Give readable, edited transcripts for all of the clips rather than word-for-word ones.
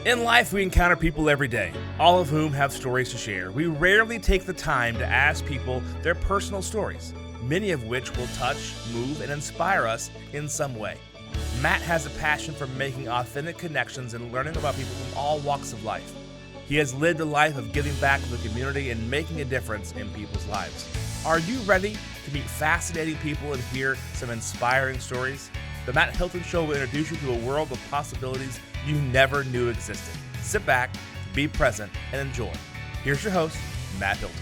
In life, we encounter people every day, all of whom have stories to share. We rarely take the time to ask people their personal stories, many of which will touch, move, and inspire us in some way. Matt has a passion for making authentic connections and learning about people from all walks of life. He has lived a life of giving back to the community and making a difference in people's lives. Are you ready to meet fascinating people and hear some inspiring stories? The Matt Hilton Show will introduce you to a world of possibilities you never knew existed. Sit back, be present, and enjoy. Here's your host, Matt Hilton.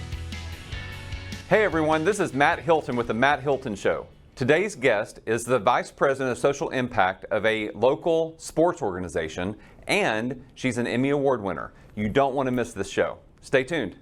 Hey everyone, this is Matt Hilton with the Matt Hilton Show. Today's guest is the Vice President of Social Impact of a local sports organization, and she's an Emmy Award winner. You don't want to miss this show. Stay tuned.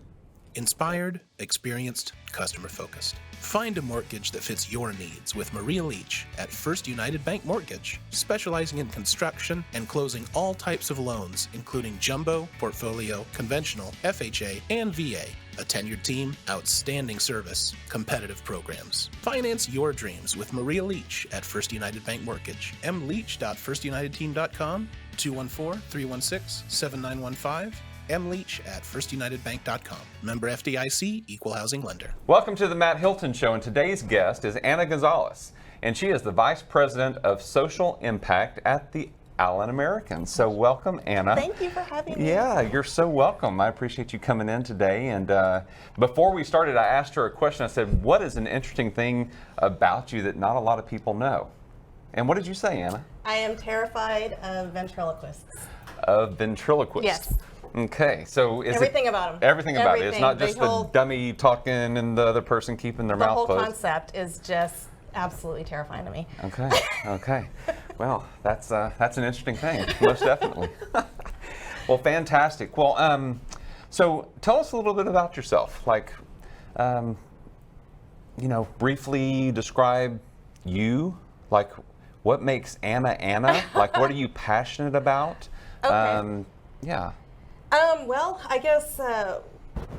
Inspired, experienced, customer-focused. Find a mortgage that fits your needs with Maria Leach at First United Bank Mortgage, specializing in construction and closing all types of loans, including jumbo, portfolio, conventional, FHA, and VA. A tenured team, outstanding service, competitive programs. Finance your dreams with Maria Leach at First United Bank Mortgage. mleach.firstunitedteam.com, 214-316-7915. mleach at firstunitedbank.com. Member FDIC, Equal Housing Lender. Welcome to the Matt Hilton Show, and today's guest is Ana Gonzalez, and she is the Vice President of Social Impact at the Allen American. So welcome, Ana. Thank you for having me. Yeah, you're so welcome. I appreciate you coming in today. And before we started, I asked her a question. I said, what is an interesting thing about you that not a lot of people know? And what did you say, Ana? I am terrified of ventriloquists. Of ventriloquists? Yes. Okay, so is everything about them. Everything about it. It's not just the dummy talking and the other person keeping their mouth closed. The whole concept is just absolutely terrifying to me. Okay, okay. Well, that's an interesting thing, most definitely. Well, fantastic. Well, so tell us a little bit about yourself. Like, briefly describe you. Like, what makes Ana Ana? Like, what are you passionate about? Okay. Yeah. Well, I guess,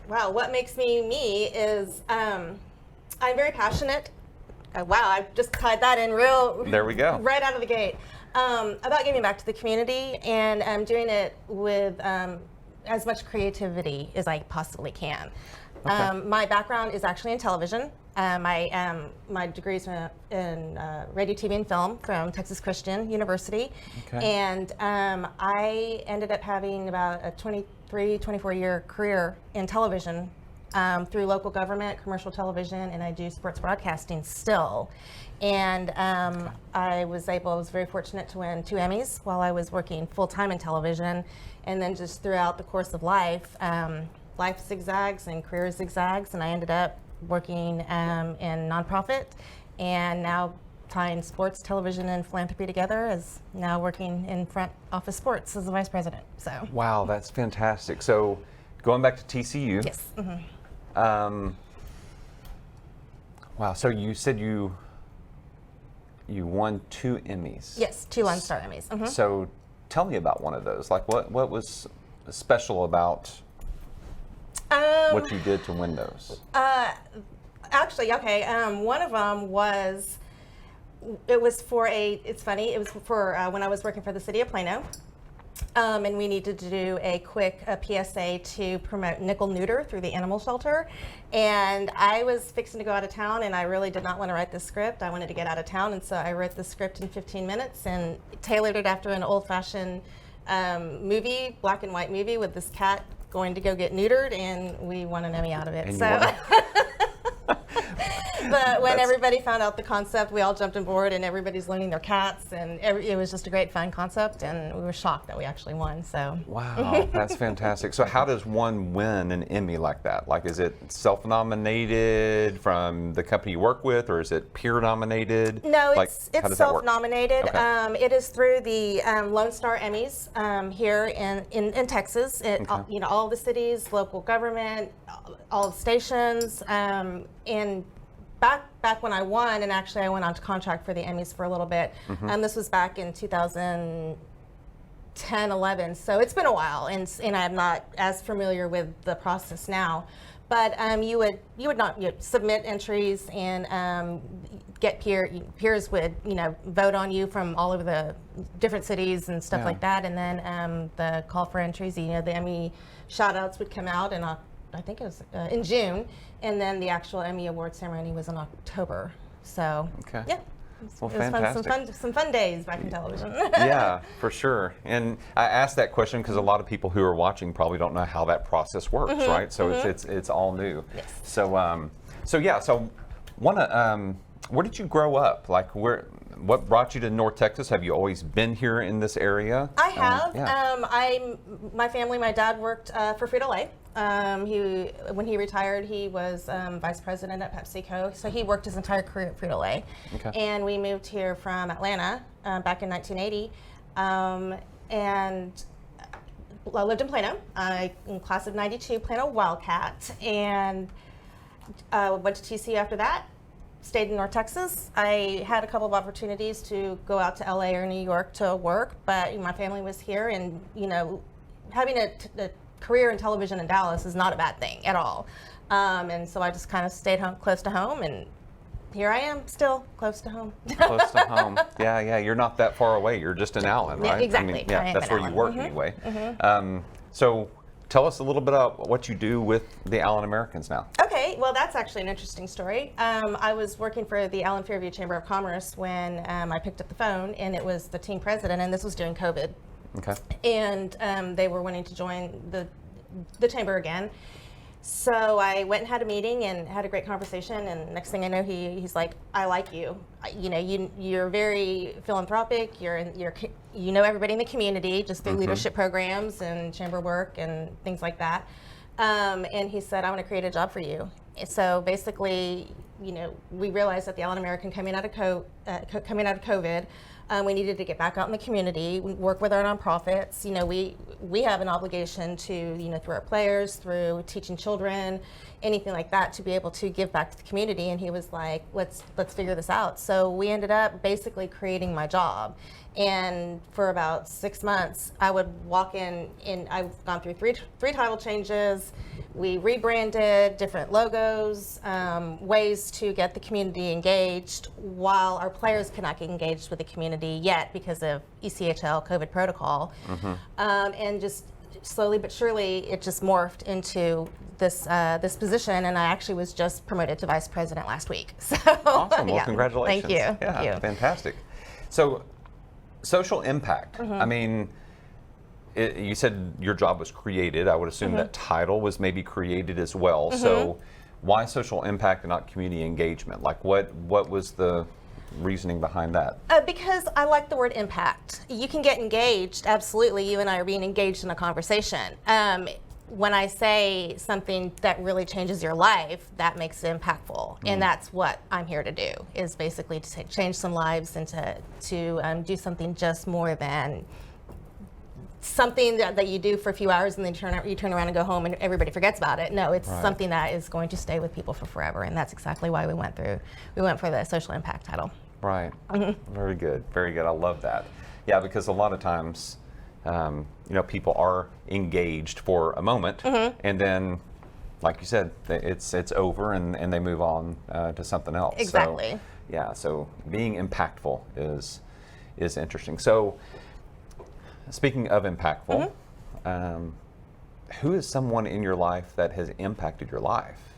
what makes me me is I'm very passionate. Wow, I just tied that in There we go. Right out of the gate. About giving back to the community, and I'm doing it with as much creativity as I possibly can. Okay. My background is actually in television. My degree is in radio, TV, and film from Texas Christian University. Okay. And I ended up having about a 24-year career in television through local government, commercial television, and I do sports broadcasting still. And I was very fortunate to win 2 Emmys while I was working full-time in television. And then just throughout the course of life, life zigzags and career zigzags, and I ended up working in nonprofit, and now tying sports, television, and philanthropy together, as now working in front office sports as the vice president. So. Wow, that's fantastic. So, going back to TCU. Yes. Mm-hmm. Wow. So you said you won 2 Emmys. Yes, 2 Lone Star Emmys. Mm-hmm. So tell me about one of those. Like, what was special about what you did to win those? Actually, okay. One of them was, it's funny, it was for when I was working for the city of Plano. And we needed to do a quick PSA to promote nickel neuter through the animal shelter. And I was fixing to go out of town, and I really did not want to write the script. I wanted to get out of town, and so I wrote the script in 15 minutes and tailored it after an old-fashioned movie, black and white movie with this cat going to go get neutered, and we won an Emmy out of it. But when everybody found out the concept, we all jumped on board, and everybody's learning their cats, and it was just a great fun concept, and we were shocked that we actually won. So. Wow, that's fantastic. So how does one win an Emmy like that? Like, is it self-nominated from the company you work with, or is it peer-nominated? No, like, it's self-nominated. Okay. It is through the Lone Star Emmys here in Texas. Okay. All the cities, local government, all the stations, and back when I won, and actually I went on to contract for the Emmys for a little bit. Mm-hmm. This was back in 2010, 11, so it's been a while, and I'm not as familiar with the process now. But you would not submit entries, and get peers would, vote on you from all over the different cities and stuff like that. And then the call for entries, the Emmy shout outs would come out, and I think it was in June. And then the actual Emmy award ceremony was in October. So, yeah. Well, it was fantastic. some fun days back in television. Yeah, for sure. And I asked that question because a lot of people who are watching probably don't know how that process works, right? So it's all new. Yes. So where did you grow up? Like, what brought you to North Texas? Have you always been here in this area? I have. My family, my dad worked for Frito-Lay. When he retired, he was vice president at PepsiCo. So he worked his entire career at Frito-Lay. Okay. And we moved here from Atlanta back in 1980. And I lived in Plano, in class of 92, Plano Wildcat. And went to TCU after that. Stayed in North Texas. I had a couple of opportunities to go out to LA or New York to work, but my family was here, and having a career in television in Dallas is not a bad thing at all. And so I just kind of stayed home, close to home, and here I am, still close to home. Close to home. Yeah. You're not that far away. You're just in Allen, right? Yeah, exactly. That's where you work anyway. So tell us a little bit about what you do with the Allen Americans now. Okay, well, that's actually an interesting story. I was working for the Allen Fairview Chamber of Commerce when I picked up the phone, and it was the team president, and this was during COVID. Okay. And they were wanting to join the chamber again. So I went and had a meeting and had a great conversation, and next thing I know, he's like, "I like you. You're very philanthropic. You know everybody in the community just through leadership programs and chamber work and things like that." And he said, "I want to create a job for you." So basically, we realized that the Allen American coming out of COVID. We needed to get back out in the community, work with our nonprofits. We have an obligation to, through our players, through teaching children, anything like that, to be able to give back to the community. And he was like, let's figure this out. So we ended up basically creating my job. And for about 6 months, I would walk in, and I've gone through three title changes. We rebranded, different logos, ways to get the community engaged, while our players could not get engaged with the community yet because of ECHL COVID protocol. And just slowly but surely, it just morphed into this position, and I actually was just promoted to vice president last week. So awesome! Well, congratulations! Thank you. Yeah, Thank you. Fantastic. So, social impact. I mean, you said your job was created. I would assume that title was maybe created as well. So, why social impact and not community engagement? Like, what was the reasoning behind that? Because I like the word impact. You can get engaged. Absolutely, you and I are being engaged in a conversation. When I say something that really changes your life, that makes it impactful. And that's what I'm here to do, is basically to change some lives and to do something just more than something that you do for a few hours and then you turn around and go home and everybody forgets about it. No, it's something that is going to stay with people for forever. And that's exactly why we went for the social impact title. Right. Very good. Very good. I love that. Yeah, because a lot of times, people are engaged for a moment, and then, like you said, it's over, and they move on to something else. Exactly. So, so being impactful is interesting. So, speaking of impactful, who is someone in your life that has impacted your life,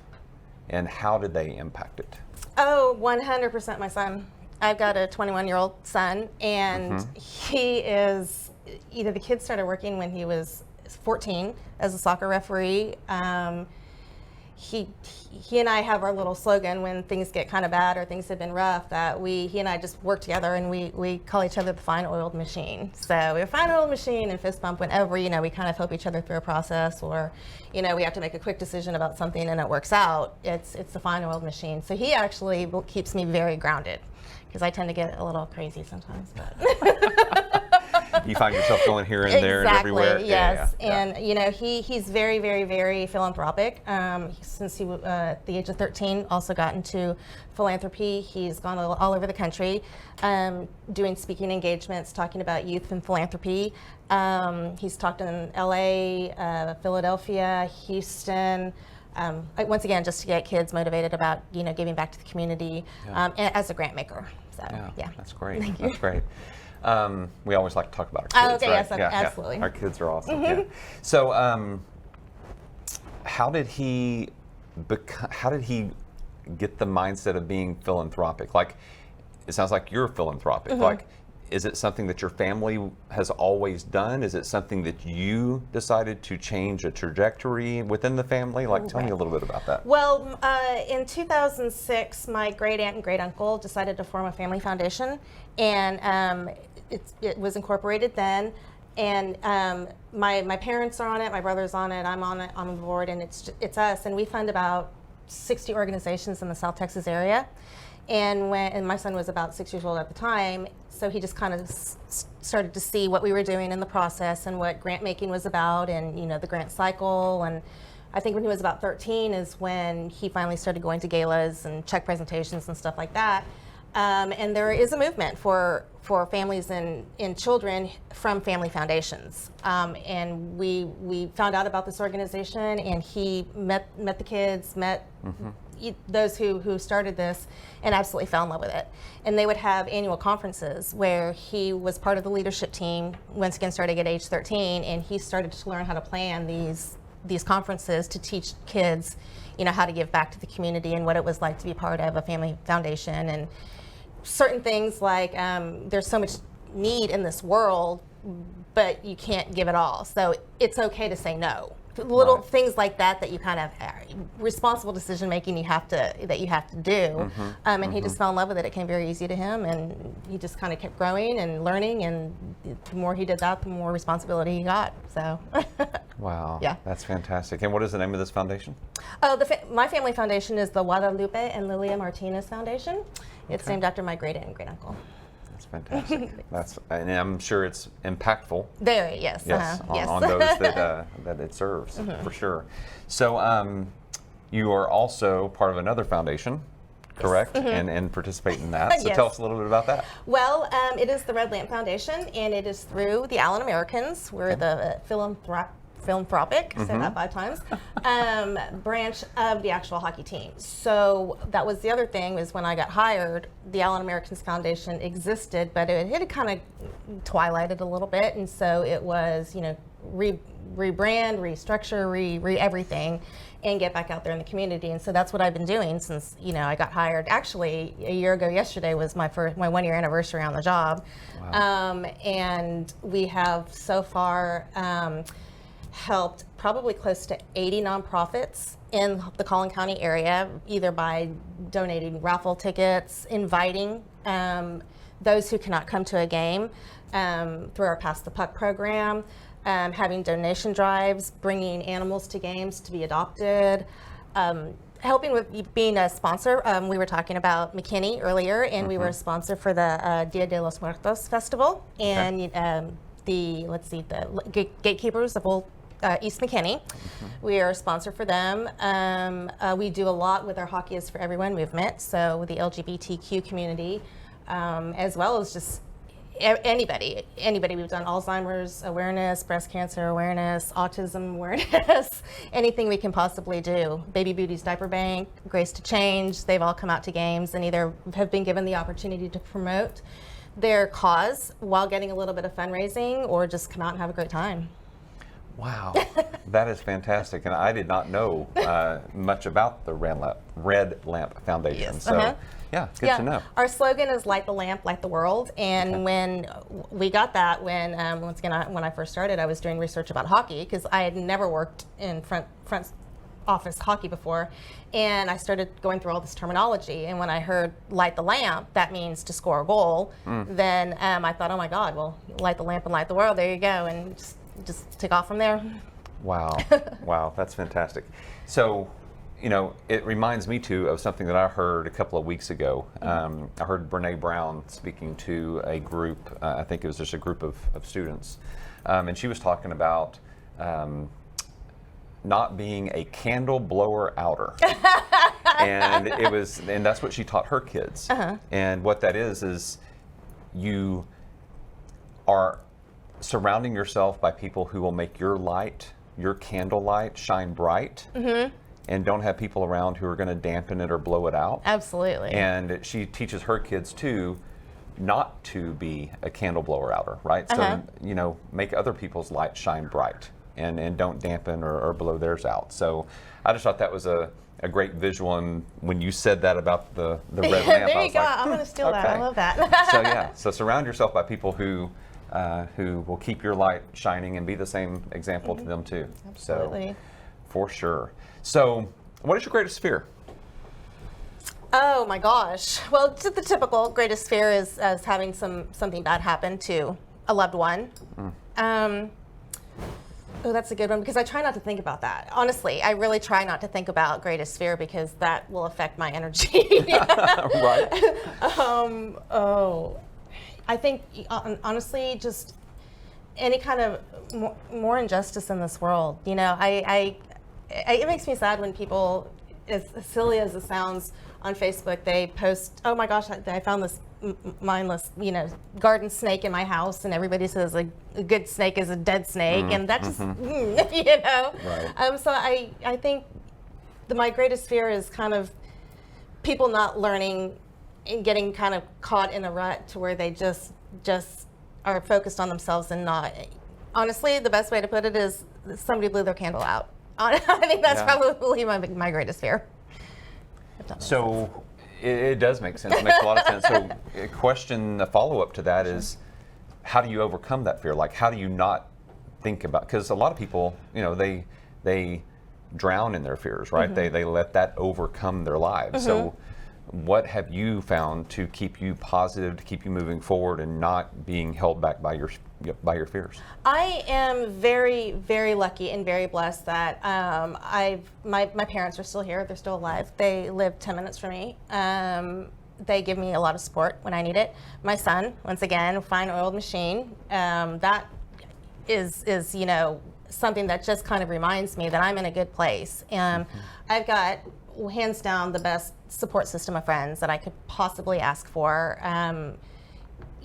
and how did they impact it? Oh, 100% my son. I've got a 21-year-old son, and he is, the kid started working when he was 14 as a soccer referee. He and I have our little slogan when things get kind of bad or things have been rough, that he and I just work together, and we call each other the fine-oiled machine. So we're a fine-oiled machine, and fist bump whenever, we kind of help each other through a process, or, we have to make a quick decision about something and it works out. It's the fine-oiled machine. So he actually keeps me very grounded, because I tend to get a little crazy sometimes. But you find yourself going here and there and everywhere. Yes. And he's very, very, very philanthropic. Since he was at the age of 13, also got into philanthropy. He's gone all over the country, doing speaking engagements, talking about youth and philanthropy. He's talked in LA, Philadelphia, Houston, once again, just to get kids motivated about, giving back to the community as a grant maker. So, yeah. That's great. Thank you. That's great. We always like to talk about our kids, okay, right? yes, absolutely. Our kids are awesome. Yeah. So, how did he get the mindset of being philanthropic? Like, it sounds like you're philanthropic. Like, is it something that your family has always done? Is it something that you decided to change a trajectory within the family? Like, tell me a little bit about that. Well, in 2006, my great aunt and great uncle decided to form a family foundation, and it was incorporated then. And my parents are on it, my brother's on it, I'm on the board, and it's us. And we fund about 60 organizations in the South Texas area. And my son was about 6 years old at the time, so he just kind of started to see what we were doing in the process and what grant making was about, and the grant cycle. And I think when he was about 13 is when he finally started going to galas and check presentations and stuff like that. And there is a movement for families and children from family foundations. And we found out about this organization, and he met the kids, those who started this, and absolutely fell in love with it. And they would have annual conferences where he was part of the leadership team, once again starting at age 13, and he started to learn how to plan these conferences to teach kids, how to give back to the community and what it was like to be part of a family foundation. And certain things like there's so much need in this world, but you can't give it all. So it's okay to say no. Little things like that you kind of responsible decision making that you have to do. And he just fell in love with it. It came very easy to him, and he just kind of kept growing and learning. And the more he did that, the more responsibility he got. So. Wow. Yeah. That's fantastic. And what is the name of this foundation? Oh, my family foundation is the Guadalupe and Lilia Martinez Foundation. It's named after my great aunt and great uncle. That's fantastic. And I'm sure it's impactful. Very, yes. Yes, yes. on those that it serves, for sure. So you are also part of another foundation, correct? And participate in that. So Yes. tell us a little bit about that. Well, it is the Red Lamp Foundation, and it is through the Allen Americans. We're the philanthropic, say that 5 times, branch of the actual hockey team. So that was the other thing, was when I got hired, the Allen Americans Foundation existed, but it had kind of twilighted a little bit, and so it was, rebrand, restructure, everything, and get back out there in the community. And so that's what I've been doing since, I got hired. Actually, a year ago yesterday was my 1-year anniversary on the job. Wow. And we have so far helped probably close to 80 nonprofits in the Collin County area, either by donating raffle tickets, inviting those who cannot come to a game through our Pass the Puck program, having donation drives, bringing animals to games to be adopted, helping with being a sponsor. We were talking about McKinney earlier, and we were a sponsor for the Dia de los Muertos Festival, and the Gatekeepers of Old East McKinney. We are a sponsor for them. We do a lot with our Hockey is for Everyone movement, so with the LGBTQ community, as well as just anybody. We've done Alzheimer's awareness, breast cancer awareness, autism awareness, anything we can possibly do. Baby Booty's Diaper Bank, Grace to Change, they've all come out to games and either have been given the opportunity to promote their cause while getting a little bit of fundraising, or just come out and have a great time. Wow, that is fantastic. And I did not know much about the Red Lamp Foundation. Yes. So, yeah, good to know. Our slogan is light the lamp, light the world. And when we got that, when I first started, I was doing research about hockey, because I had never worked in front office hockey before. And I started going through all this terminology. And when I heard light the lamp, that means to score a goal. Then I thought, oh my God, well, light the lamp and light the world. There you go. And just take off from there. Wow. Wow, that's fantastic. So, it reminds me too of something that I heard a couple of weeks ago. I heard Brene Brown speaking to a group, I think it was just a group of students, and she was talking about not being a candle blower outer. And that's what she taught her kids. And what that is you are surrounding yourself by people who will make your light, your candle light, shine bright. and don't have people around who are going to dampen it or blow it out. Absolutely. And she teaches her kids too not to be a candle blower outer, right? So, you know, make other people's light shine bright and don't dampen or blow theirs out. So I just thought that was a great visual, and when you said that about the red lamp, there I you was go. like, I'm going to steal that. okay. I love that. So yeah, so surround yourself by people who will keep your light shining and be the same example to them too. Absolutely. So, for sure. So, what is your greatest fear? Oh my gosh. Well, just the typical greatest fear is as having something bad happen to a loved one. Oh, that's a good one, because I try not to think about that. Honestly, I really try not to think about greatest fear, because that will affect my energy. Right. I think, honestly, just any kind of more injustice in this world. You know, it makes me sad when people, as silly as it sounds, on Facebook, they post, oh my gosh, I found this mindless, you know, garden snake in my house, and everybody says a good snake is a dead snake, and that just, you know. Right. So I think my greatest fear is kind of people not learning and getting kind of caught in a rut to where they just are focused on themselves and not. Honestly, the best way to put it is somebody blew their candle out. I think that's probably my greatest fear. So it does make sense. It makes a lot of sense. So a follow-up to that is, how do you overcome that fear? Like, how do you not think about, because a lot of people, you know, they drown in their fears, right? They let that overcome their lives. So what have you found to keep you positive, to keep you moving forward and not being held back by your fears? I am very, very lucky and very blessed that my parents are still here. They're still alive. They live 10 minutes from me. They give me a lot of support when I need it. My son, once again, fine oiled machine. That is you know, something that just kind of reminds me that I'm in a good place. I've got, hands down, the best support system of friends that I could possibly ask for.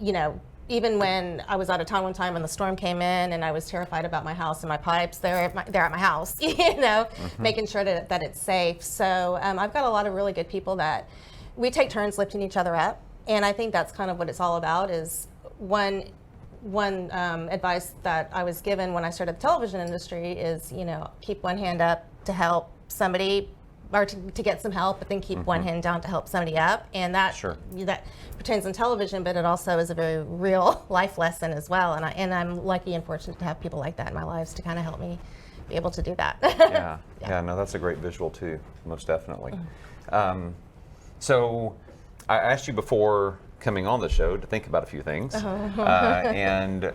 You know, even when I was out of town one time and the storm came in and I was terrified about my house and my pipes, they're at my house, you know, making sure that it's safe. So I've got a lot of really good people that we take turns lifting each other up. And I think that's kind of what it's all about. Is one advice that I was given when I started the television industry is, you know, keep one hand up to help somebody, or to get some help, but then keep one hand down to help somebody up. And that that pertains in television, but it also is a very real life lesson as well. And I'm lucky and fortunate to have people like that in my lives to kind of help me be able to do that. Yeah, no, that's a great visual too, most definitely. So I asked you before coming on the show to think about a few things, and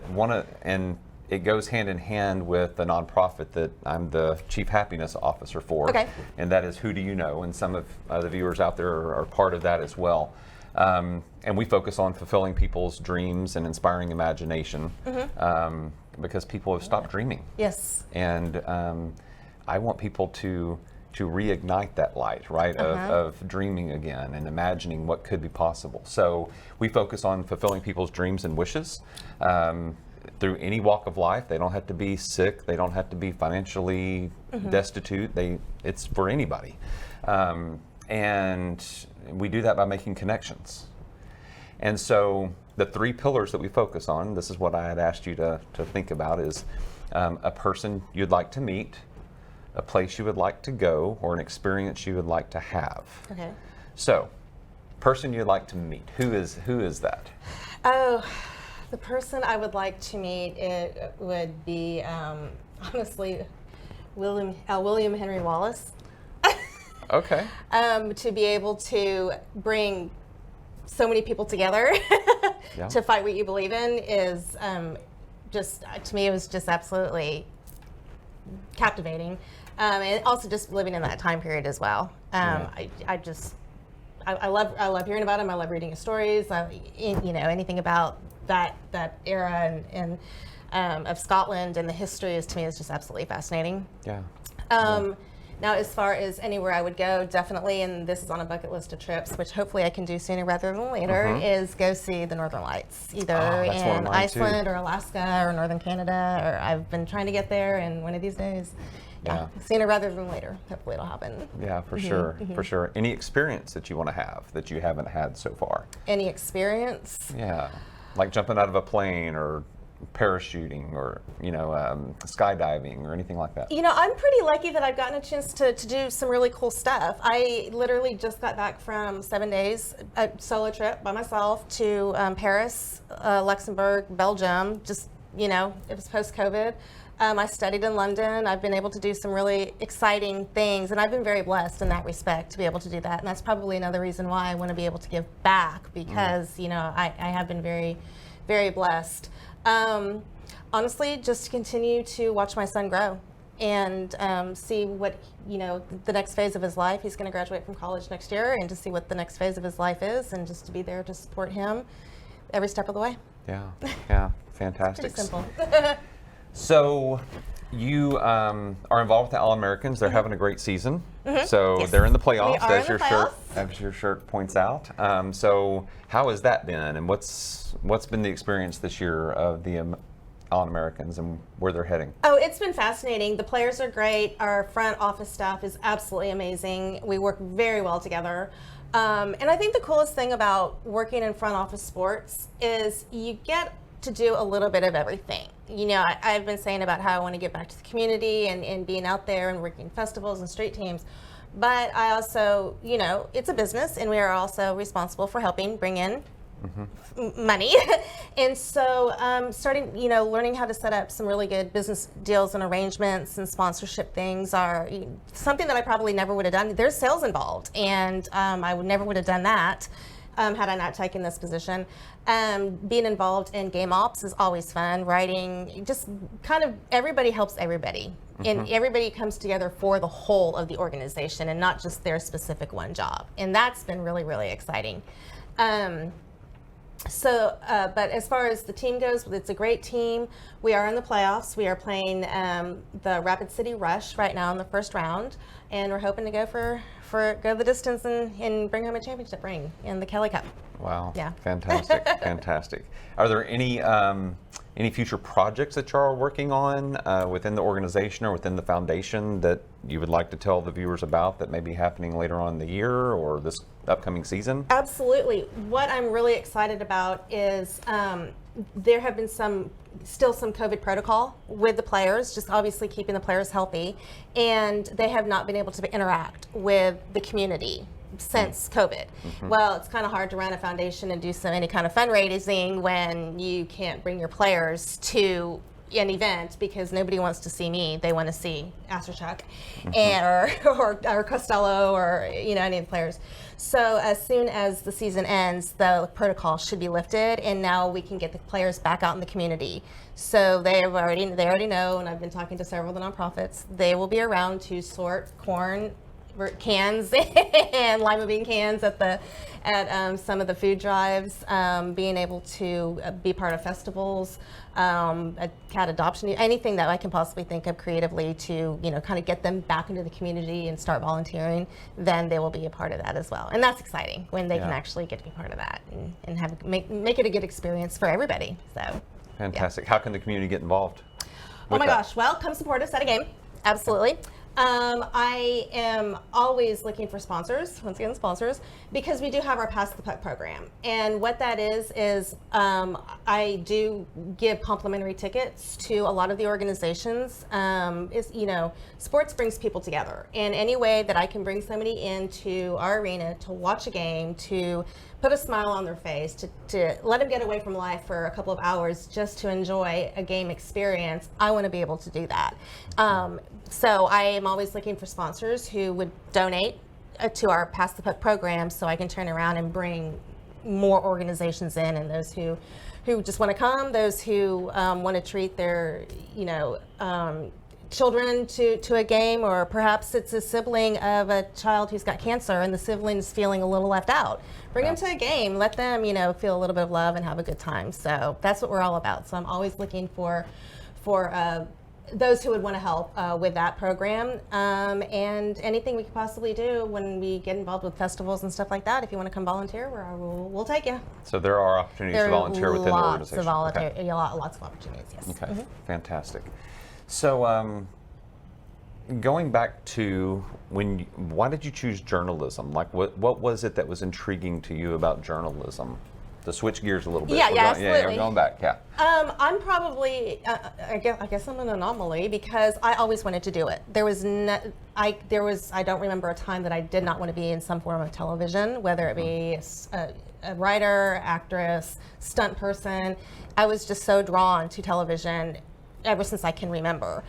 it goes hand in hand with the nonprofit that I'm the Chief Happiness Officer for, and that is Who Do You Know? And some of the viewers out there are part of that as well. And we focus on fulfilling people's dreams and inspiring imagination, because people have stopped dreaming. Yes. And I want people to reignite that light, right, of dreaming again and imagining what could be possible. So we focus on fulfilling people's dreams and wishes through any walk of life. They don't have to be sick. They don't have to be financially destitute. It's for anybody. And we do that by making connections. And so the three pillars that we focus on, this is what I had asked you to think about, is a person you'd like to meet, a place you would like to go, or an experience you would like to have. Okay. So, person you'd like to meet, who is that? Oh, the person I would like to meet, it would be, honestly, William Henry Wallace. Okay. To be able to bring so many people together to fight what you believe in is just, to me, it was just absolutely captivating. And also just living in that time period as well. I love hearing about him. I love reading his stories. You know, anything about that era and of Scotland and the history to me is just absolutely fascinating. Yeah. Now, as far as anywhere I would go, definitely, and this is on a bucket list of trips, which hopefully I can do sooner rather than later, is go see the Northern Lights, either that's one of in mine, Iceland too. or Alaska or Northern Canada, or I've been trying to get there, and one of these days, sooner rather than later, hopefully it'll happen. Yeah, for sure, for sure. Any experience that you want to have that you haven't had so far? Any experience? Yeah, like jumping out of a plane or parachuting or, skydiving or anything like that. You know, I'm pretty lucky that I've gotten a chance to do some really cool stuff. I literally just got back from 7 days, a solo trip by myself to Paris, Luxembourg, Belgium. Just, it was post-COVID. I studied in London. I've been able to do some really exciting things, and I've been very blessed in that respect to be able to do that. And that's probably another reason why I want to be able to give back, because, I have been very, very blessed. Honestly, just to continue to watch my son grow and see what, the next phase of his life. He's going to graduate from college next year, and to see what the next phase of his life is, and just to be there to support him every step of the way. Yeah, fantastic. Pretty simple. So you are involved with the All-Americans. They're having a great season. So Yes. they're in the playoffs, We are as in your the shirt playoffs. as your shirt points out. So how has that been, and what's been the experience this year of the All-Americans and where they're heading? Oh, it's been fascinating. The players are great. Our front office staff is absolutely amazing. We work very well together. And I think the coolest thing about working in front office sports is you get to do a little bit of everything. I've been saying about how I want to get back to the community and being out there and working festivals and street teams. But I also, it's a business, and we are also responsible for helping bring in money. And so starting, learning how to set up some really good business deals and arrangements and sponsorship things are something that I probably never would have done. There's sales involved, and I never would have done that had I not taken this position. Being involved in game ops is always fun. Writing, just kind of everybody helps everybody. And everybody comes together for the whole of the organization and not just their specific one job. And that's been really, really exciting. But as far as the team goes, it's a great team. We are in the playoffs. We are playing the Rapid City Rush right now in the first round, and we're hoping to go go the distance and bring home a championship ring in the Kelly Cup. Wow. Yeah. Fantastic. Fantastic. Are there any future projects that you are working on within the organization or within the foundation that you would like to tell the viewers about that may be happening later on in the year or this upcoming season? Absolutely. What I'm really excited about is there have been still some COVID protocol with the players, just obviously keeping the players healthy, and they have not been able to interact with the community since COVID. Well, it's kind of hard to run a foundation and do any kind of fundraising when you can't bring your players to an event because nobody wants to see me. They want to see Asterchuk or Costello or any of the players. So as soon as the season ends, the protocol should be lifted, and now we can get the players back out in the community. So they already know, and I've been talking to several of the nonprofits. They will be around to sort corn cans and lima bean cans at some of the food drives, being able to be part of festivals, a cat adoption, anything that I can possibly think of creatively to kind of get them back into the community and start volunteering. Then they will be a part of that as well, and that's exciting when they can actually get to be part of that and make it a good experience for everybody. So fantastic. How can the community get involved? Oh my gosh! Well, come support us at a game. Absolutely. I am always looking for sponsors, because we do have our Pass the Puck program. And what that is I do give complimentary tickets to a lot of the organizations. Sports brings people together. And any way that I can bring somebody into our arena to watch a game, to put a smile on their face, to let them get away from life for a couple of hours just to enjoy a game experience, I want to be able to do that. So I am always looking for sponsors who would donate to our Pass the Puck program, so I can turn around and bring more organizations in, and those who just want to come, those who want to treat their children to a game, or perhaps it's a sibling of a child who's got cancer and the sibling's feeling a little left out. Bring them to a game, let them feel a little bit of love and have a good time. So that's what we're all about. So I'm always looking for those who would want to help with that program, and anything we could possibly do when we get involved with festivals and stuff like that. If you want to come volunteer, we'll take you. So there are opportunities to volunteer within the organization. Lots of opportunities, yes. Okay, fantastic. So going back to why did you choose journalism? Like, what was it that was intriguing to you about journalism? To switch gears a little bit. Absolutely. Yeah, we're going back. Yeah. I'm probably, I guess I'm an anomaly because I always wanted to do it. I don't remember a time that I did not want to be in some form of television, whether it be a writer, actress, stunt person. I was just so drawn to television ever since I can remember.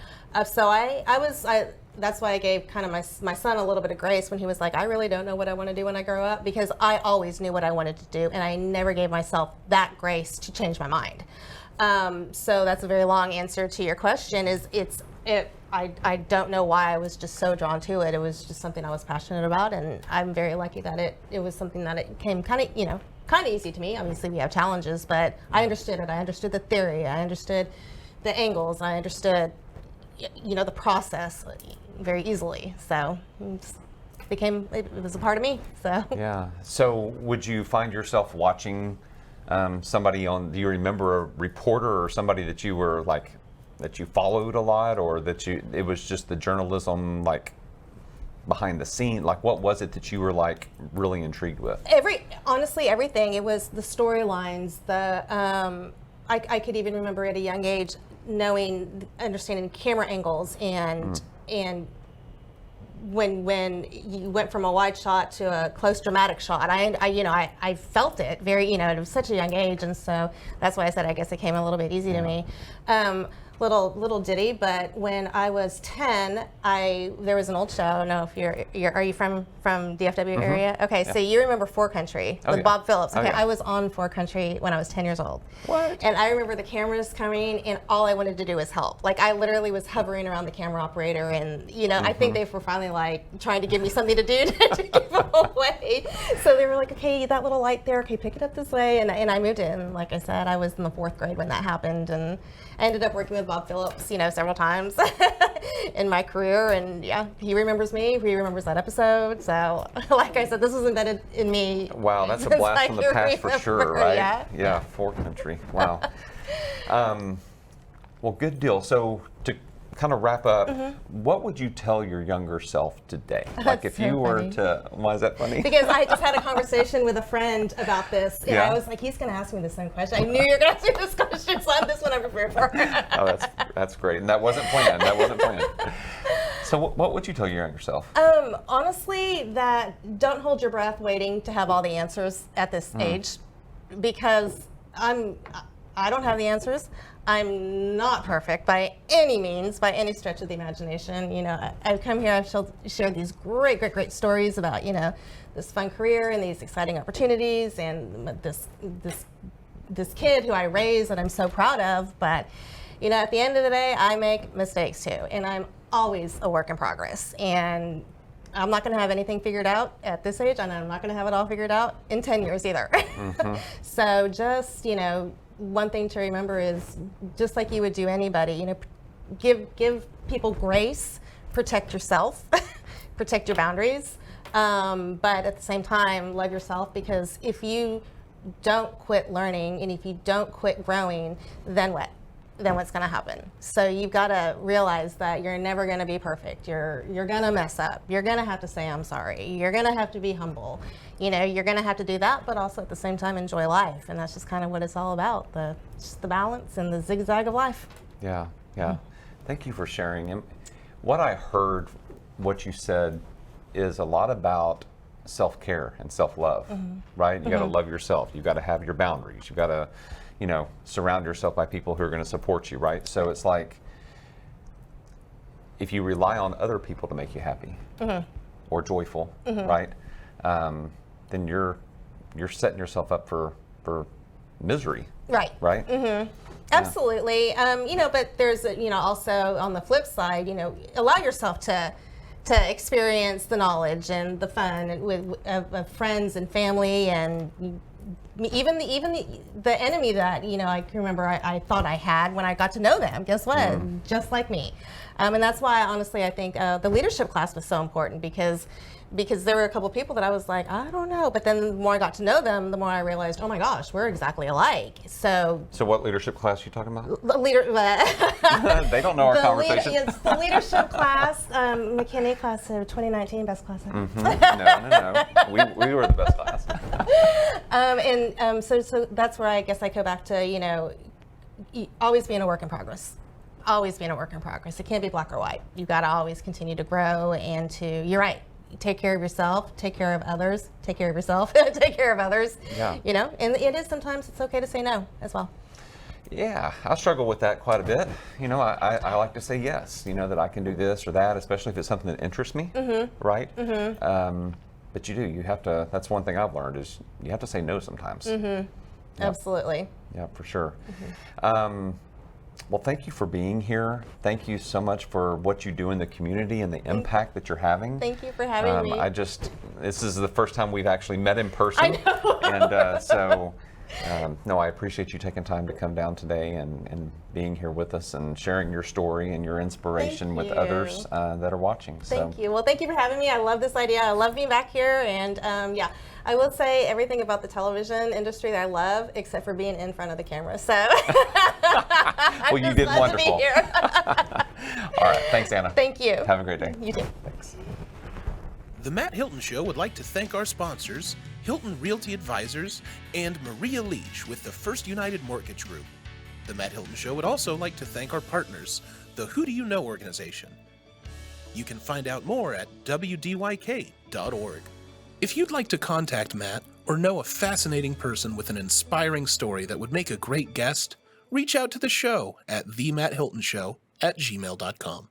That's why I gave kind of my son a little bit of grace when he was like, I really don't know what I want to do when I grow up, because I always knew what I wanted to do, and I never gave myself that grace to change my mind. So that's a very long answer to your question. I don't know why I was just so drawn to it. It was just something I was passionate about, and I'm very lucky that it was something that it came kind of easy to me. Obviously, we have challenges, but I understood it. I understood the theory. I understood the angles. I understood, the process very easily. So it was a part of me. So yeah. So would you find yourself watching somebody do you remember a reporter or somebody that you were like, that you followed a lot, or it was just the journalism, like behind the scene? Like, what was it that you were like really intrigued with? Honestly, everything. It was the storylines, I could even remember at a young age understanding camera angles and when you went from a wide shot to a close dramatic shot, I felt it very, it was such a young age, and so that's why I said I guess it came a little bit easy to me. Little ditty, but when I was 10, there was an old show. I don't know if are you from DFW area? Okay, so you remember Four Country with Bob Phillips. Okay, I was on Four Country when I was 10 years old. What? And I remember the cameras coming, and all I wanted to do was help. Like, I literally was hovering around the camera operator, and I think they were finally like trying to give me something to do to give them away. So they were like, okay, that little light there, okay, pick it up this way, and I moved it. And like I said, I was in the 4th grade when that happened, and I ended up working with Bob Phillips, several times in my career, and yeah, he remembers me. He remembers that episode. So, like I said, this was embedded in me. Wow, that's a blast from the past for sure, right? Yeah, Four Country. Wow. Well, good deal. So to kind of wrap up, what would you tell your younger self today? Like, if you were to, why is that funny? Because I just had a conversation with a friend about this, and I was like, he's going to ask me the same question. I knew you were going to ask me this question, so this one I'm prepared for. Oh, that's great. And that wasn't planned. So what would you tell your younger self? Honestly, that don't hold your breath waiting to have all the answers at this age, because I don't have the answers. I'm not perfect by any means, by any stretch of the imagination. I've come here, I've shared these great stories about, this fun career and these exciting opportunities, and this kid who I raised that I'm so proud of. But, at the end of the day, I make mistakes too, and I'm always a work in progress. And I'm not going to have anything figured out at this age, and I'm not going to have it all figured out in 10 years either. So just, one thing to remember is, just like you would do anybody, give people grace, protect yourself, protect your boundaries, but at the same time, love yourself, because if you don't quit learning and if you don't quit growing, then what? Then what's going to happen? So you've got to realize that you're never going to be perfect. You're going to mess up. You're going to have to say, I'm sorry. You're going to have to be humble. You're going to have to do that, but also at the same time enjoy life. And that's just kind of what it's all about, just the balance and the zigzag of life. Yeah. Thank you for sharing. And what I heard, what you said, is a lot about self-care and self-love, right? You got to love yourself. You got to have your boundaries. You got to surround yourself by people who are going to support you, right? So it's like, if you rely on other people to make you happy or joyful, right? Then you're setting yourself up for misery. Right. Right? Absolutely. But there's, also on the flip side, allow yourself to experience the knowledge and the fun of friends and family, and even the enemy that I can remember I thought I had when I got to know them. Guess what? Just like me, and that's why honestly I think the leadership class was so important because there were a couple people that I was like, I don't know, but then the more I got to know them, the more I realized, oh my gosh, we're exactly alike. So what leadership class are you talking about? The leader. They don't know our conversation. It's the leadership class, McKinney class of 2019, best class ever. No. We were the best class. So that's where I guess I go back to, always being a work in progress. Always being a work in progress. It can't be black or white. You got to always continue to grow and you're right. Take care of yourself, take care of others, take care of yourself, take care of others. Yeah. And it is sometimes it's okay to say no as well. Yeah, I struggle with that quite a bit. I like to say yes, that I can do this or that, especially if it's something that interests me, right? But you have to, that's one thing I've learned is you have to say no sometimes. Yep. Absolutely. Yeah, for sure. Well, thank you for being here. Thank you so much for what you do in the community and the impact that you're having. Thank you for having me. This is the first time we've actually met in person. I know. And I appreciate you taking time to come down today and being here with us and sharing your story and your inspiration with others that are watching. Thank you. Well, thank you for having me. I love this idea. I love being back here. And I will say everything about the television industry that I love, except for being in front of the camera. So, well, you did wonderful. To be here. All right. Thanks, Anna. Thank you. Have a great day. You too. Thanks. The Matt Hilton Show would like to thank our sponsors, Hilton Realty Advisors and Maria Leach with the First United Mortgage Group. The Matt Hilton Show would also like to thank our partners, the Who Do You Know organization. You can find out more at wdyk.org. If you'd like to contact Matt or know a fascinating person with an inspiring story that would make a great guest, reach out to the show at themattHiltonshow@gmail.com.